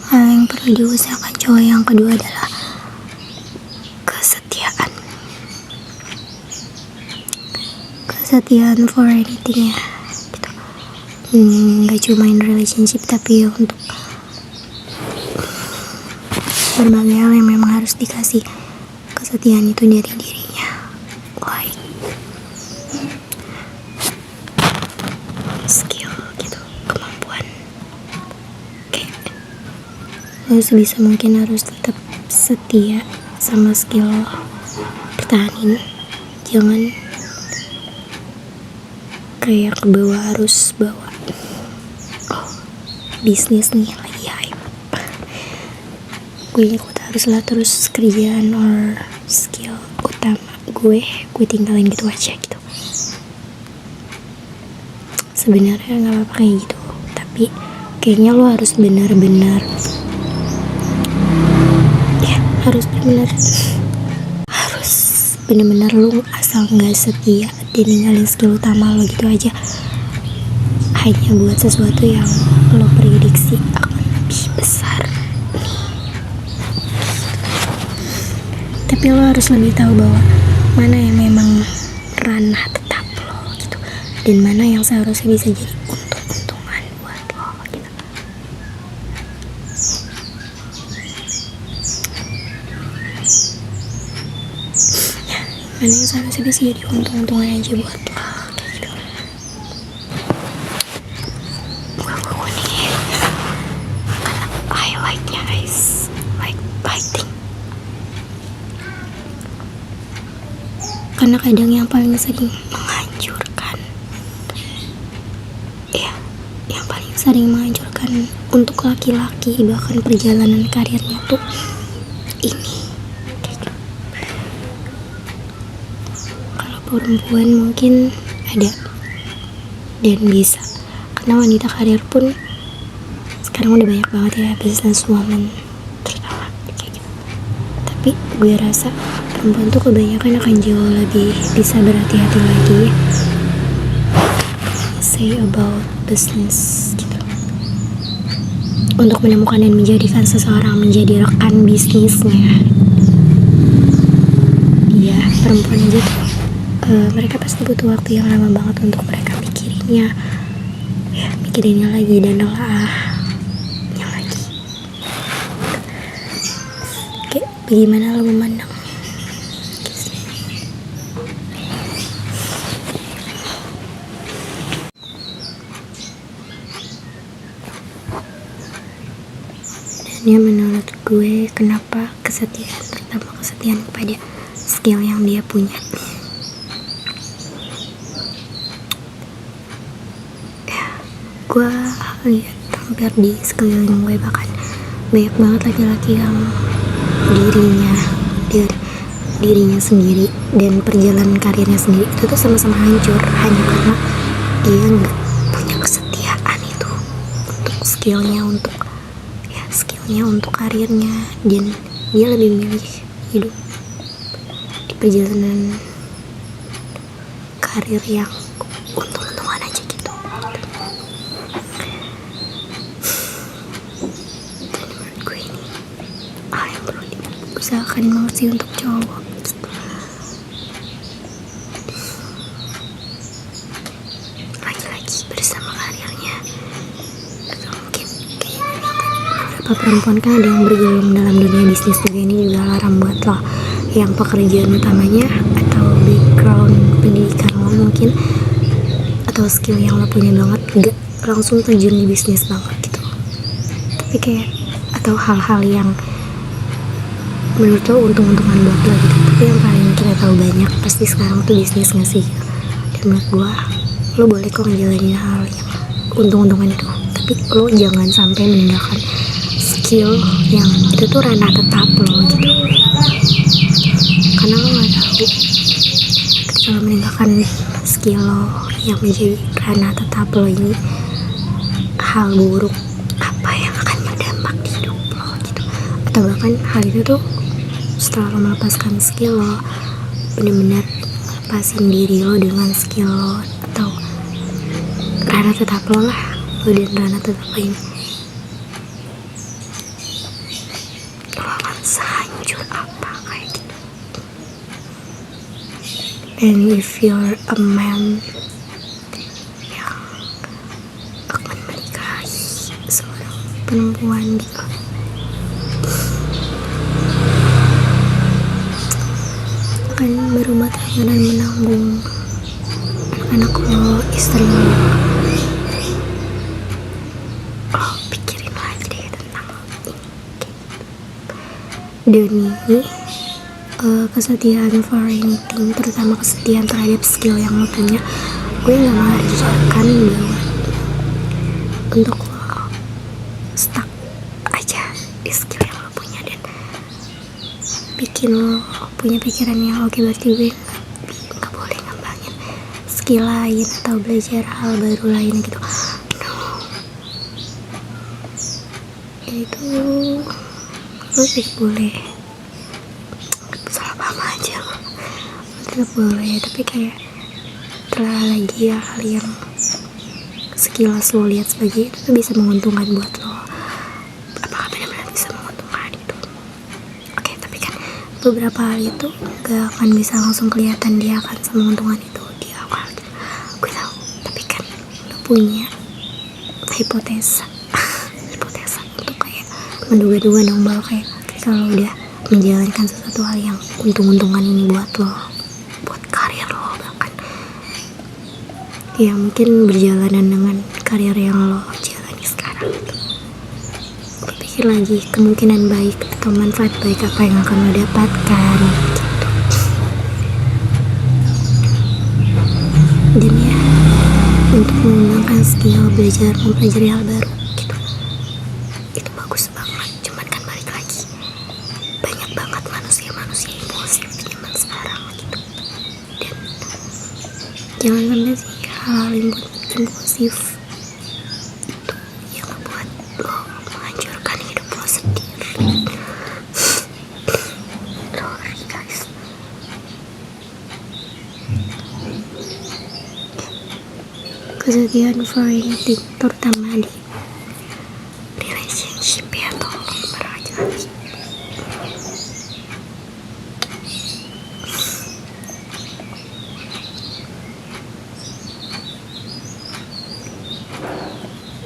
Hal yang perlu diusahakan cowok yang kedua adalah kesetiaan. Kesetiaan for anything ya gitu. Gak cuma in relationship, tapi untuk berbagai hal yang memang harus dikasih kesetiaan itu dari dirinya. Like skill gitu, kemampuan. Kayak lo sebisa mungkin harus tetap setia sama skill lo. Pertahanin, jangan kayak ke bawah arus bawa. Oh, bisnis nih lagi hype, gue ikut haruslah terus kerjaan or skill utama gue tinggalin gitu aja gitu. Sebenarnya nggak apa-apa kayak gitu, tapi kayaknya lo harus benar-benar lu asal nggak setia dan ninggalin skill utama lo gitu aja hanya buat sesuatu yang lo prediksi akan lebih besar nih. Tapi lo harus lebih tahu bahwa mana yang memang ranah tetap lo gitu, dan mana yang seharusnya bisa jadi untung-untungan buat lo gitu. Mana yang seharusnya bisa jadi untung-untungan aja buat lo kayak gitu. Buku nih karena highlightnya guys, like lighting. Karena kadang yang paling sering menghancurkan untuk laki-laki bahkan perjalanan karirnya tuh ini. Kalau perempuan mungkin ada dan bisa, karena wanita karir pun sekarang udah banyak banget ya, businesswoman terutama kayak gitu. Tapi gue rasa perempuan tuh kebanyakan akan jauh lebih bisa berhati-hati lagi say about business gitu, untuk menemukan dan menjadikan seseorang menjadi rekan bisnisnya. Iya, perempuan aja tuh mereka pasti butuh waktu yang lama banget untuk mereka mikirinnya lagi dan nelaahnya lagi. Kayak bagaimana lo memandang ya? Menurut gue kenapa kesetiaan, terutama kesetiaan kepada skill yang dia punya. Ya, gue lihat hampir di sekeliling gue bahkan banyak banget laki-laki yang dirinya sendiri dan perjalanan karirnya sendiri itu tuh sama-sama hancur hanya karena dia nggak punya kesetiaan itu untuk skillnya, untuk karirnya, dan dia lebih memilih hidup di perjalanan karir yang untung-untungan aja gitu. Dan menurut gue ini hal yang perlu diusahakan banget sih untuk cowok gitu. Lagi-lagi bersama karirnya, atau mungkin beberapa perempuan kan ada yang bergabung dalam dunia bisnis juga, ini juga alarm buat lo yang pekerjaan utamanya atau background pendidikan lo mungkin atau skill yang lo punya banget gak langsung terjun di bisnis banget gitu, tapi kayak atau hal-hal yang menurut lo untung-untungan buat lo gitu, tapi yang paling kita tahu banyak pasti sekarang tuh bisnis gak sih? Dan menurut gue lo boleh kok ngejalanin hal yang untung-untungan itu, tapi lo jangan sampai meninggalkan skill yang itu tuh ranah tetap lo gitu, karena lo gak tahu ketika lo meninggalkan skill lo yang menjadi ranah tetap lo ini, hal buruk apa yang akan berdampak di hidup lo gitu. Atau bahkan hal itu tuh setelah lo melepaskan skill lo, benar-benar lepasin diri lo dengan skill lo atau ranah tetap lo lah, lo dan ranah tetap lo ini, sehancur apa kayak gitu. And if you're a man yang akan menikahi seorang perempuan gitu, akan berumah tangga dan menanggung anak lo, istri lo, pikirin lagi deh tentang ini. Demi kesetiaan for anything, terutama kesetiaan terhadap skill yang lo punya. Gue gak mengajarkan bahwa untuk lo stuck aja di skill yang lo punya dan bikin lo punya pikiran yang oke, berarti gue gak boleh ngembangin skill lain atau belajar hal baru lain gitu. No, itu lo tidak boleh, salah paham aja lo tidak boleh. Tapi kayak telah lagi hal yang sekilas lo lihat sebagai itu tuh bisa menguntungkan buat lo, apakah benar-benar bisa menguntungkan itu? Oke, tapi kan beberapa hal itu gak akan bisa langsung kelihatan dia akan menguntungkan itu di awal gitu. Gue tahu, tapi kan lo punya hipotesa hipotesa untuk kayak menduga-duga dong bahwa kayak kalau udah menjalankan sesuatu hal yang untung-untungan ini buat lo, buat karir lo, bahkan ya mungkin berjalanan dengan karir yang lo jalani sekarang gitu. Lo pikir lagi kemungkinan baik atau manfaat baik apa yang akan lo dapatkan gitu. Dan ya, untuk mengembangkan skill, belajar, mempelajari hal baru gitu, itu bagus banget. Cuman kan balik lagi, banyak banget manusia-manusia impulsif di zaman sekarang gitu. Dan jangan sampai sih hal-hal impulsif itu yang membuat lo menghancurkan hidup lo sendiri. Sorry guys. Kesetiaan for anything, terutama di relationship ya, tolong berhati-hati.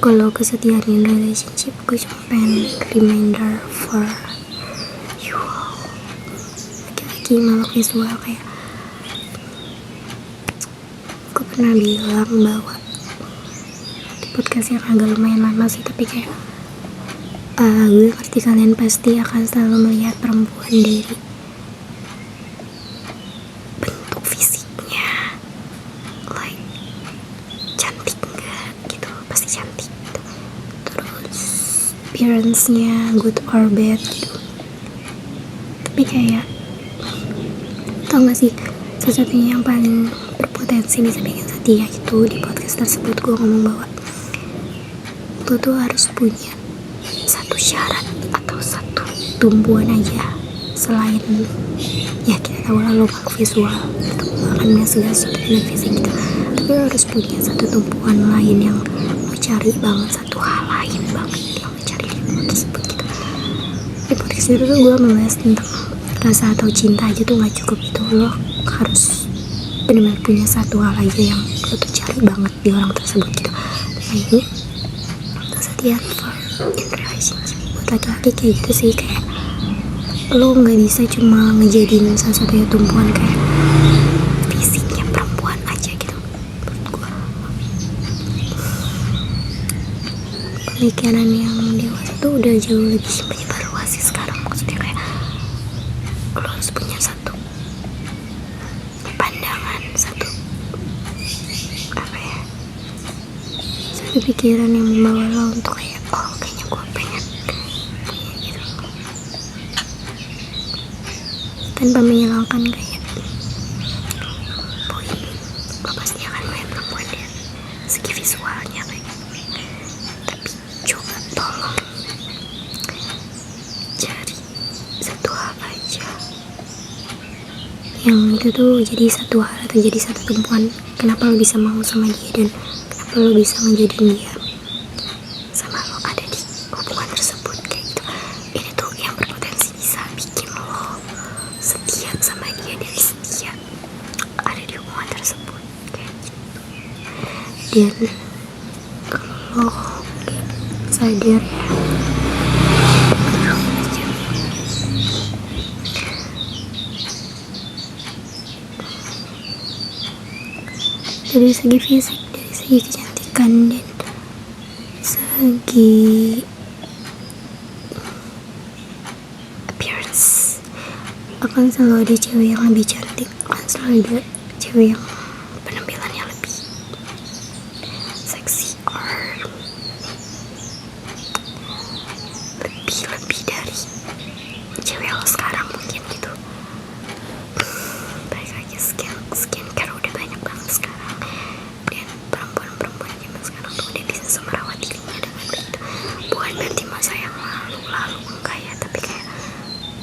Kalau kesetiaan in relationship, gue cuma pengen reminder for you all, laki-laki makhluk visual, kayak gue pernah bilang bahwa di podcast yang agak lumayan lama sih, tapi kayak gue ngerti kalian pasti akan selalu melihat perempuan dari bentuk fisiknya, like cantik enggak gitu, pasti cantik gitu. Terus appearance-nya good or bad gitu. Tapi kayak tau gak sih, satu-satunya yang paling berpotensi bisa bikin setia itu, di podcast tersebut gue ngomong bahwa lo tuh harus punya satu syarat atau satu tumpuan aja, selain ya kita tahu lah lo makhluk visual itu akan melihat segala sesuatu dengan fisik gitu, tapi lo harus punya satu tumpuan lain yang lo cari banget, satu hal lain banget yang lo cari di lo tersebut gitu. Di podcast itu tuh gue membahas tentang rasa atau cinta aja tuh gak cukup gitu, lo harus benar-benar punya satu hal aja yang lo tuh cari banget di orang tersebut gitu. Nah ini kesetiaan in relationship buat laki-laki kayak gitu sih, kayak lo nggak bisa cuma ngejadiin satu-satunya tumpuan kayak fisiknya perempuan aja gitu. Menurut gue pemikiran yang dewasa tuh udah jauh lebih menyebar luas sih sekarang. Maksudnya kayak lo harus punya satu pandangan, satu apa ya, satu pikiran yang membawa lo untuk kayak oh kayaknya gue pengen punya gitu, tanpa menyalahkan kayak poin lo pasti akan melihat perempuan dari segi visualnya kayak. Tapi coba tolong cari satu hal aja yang itu tuh jadi satu hal atau jadi satu tumpuan. Kenapa lo bisa mau sama dia dan kenapa lo bisa ngejadiin dia sama lo ada di hubungan tersebut kayak gitu. Ini tuh yang berpotensi bisa Dan kalau sadar ya, dari segi fisik, dari segi kecantikan, dan segi appearance, akan selalu ada cewek yang lebih cantik, akan selalu ada cewek yang penampilannya lebih seksi or lebih dari cewek lo sekarang mungkin gitu. Baik lagi skincare udah banyak banget sekarang, dan perempuan zaman sekarang tuh udah bisa merawat dirinya dengan begitu. Bukan berarti masa yang lalu enggak ya, tapi kayak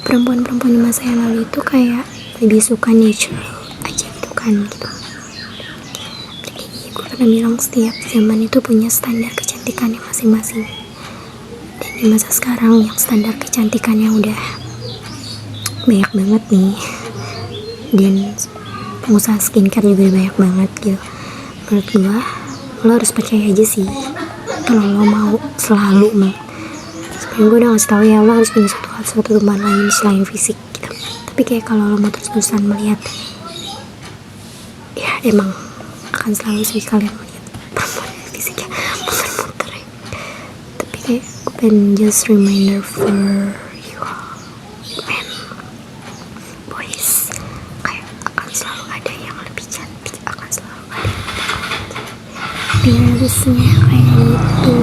perempuan di masa yang lalu itu kayak lebih suka natural aja gitu kan gitu. Jadi gue pernah bilang setiap zaman itu punya standar kecantikannya masing-masing, dan di masa sekarang yang standar kecantikannya udah banyak banget nih, dan pengusaha skincare juga banyak banget gitu. Menurut gue lo harus percaya aja sih kalau lo mau selalu mau. Sebenernya gue udah ngasih tau ya, lo harus punya satu teman lain selain fisik gitu. Tapi kayak kalau lo mau terus-terusan melihat, ya emang akan selalu sih kalian melihat perempuan fisiknya muter-muter ya. Tapi kayak gue pengen just reminder for you all, men, boys, kayak akan selalu ada yang lebih cantik, akan selalu ada yang lebih cantik. Harusnya kayak gitu.